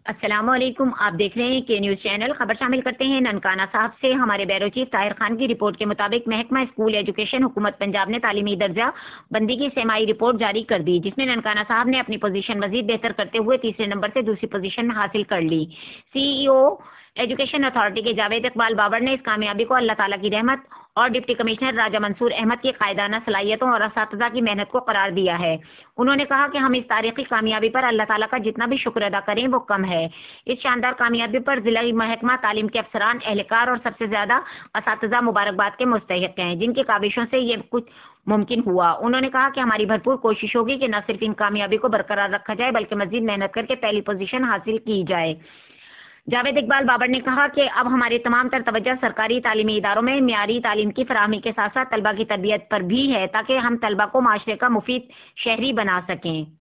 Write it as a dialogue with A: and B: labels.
A: السلام علیکم، آپ دیکھ رہے ہیں کے نیوز چینل۔ خبر شامل کرتے ہیں ننکانہ صاحب سے۔ ہمارے بیورو چیف طاہر خان کی رپورٹ کے مطابق محکمہ اسکول ایجوکیشن حکومت پنجاب نے تعلیمی درجہ بندی کی سیمائی رپورٹ جاری کر دی، جس میں ننکانہ صاحب نے اپنی پوزیشن مزید بہتر کرتے ہوئے تیسرے نمبر سے دوسری پوزیشن حاصل کر لی۔ سی ای او ایجوکیشن اتھارٹی کے جاوید اقبال بابر نے اس کامیابی کو اللہ تعالیٰ کی رحمت اور ڈپٹی کمشنر راجہ منصور احمد کی قائدانہ صلاحیتوں اور اساتذہ کی محنت کو قرار دیا ہے۔ انہوں نے کہا کہ ہم اس تاریخی کامیابی پر اللہ تعالیٰ کا جتنا بھی شکر ادا کریں وہ کم ہے۔ اس شاندار کامیابی پر ضلعی محکمہ تعلیم کے افسران، اہلکار اور سب سے زیادہ اساتذہ مبارکباد کے مستحق ہیں، جن کی کاوشوں سے یہ کچھ ممکن ہوا۔ انہوں نے کہا کہ ہماری بھرپور کوشش ہوگی کہ نہ صرف ان کامیابی کو برقرار رکھا جائے بلکہ مزید محنت کر کے پہلی پوزیشن حاصل کی جائے۔ جاوید اقبال بابر نے کہا کہ اب ہماری تمام تر توجہ سرکاری تعلیمی اداروں میں معیاری تعلیم کی فراہمی کے ساتھ ساتھ طلبہ کی تربیت پر بھی ہے، تاکہ ہم طلبہ کو معاشرے کا مفید شہری بنا سکیں۔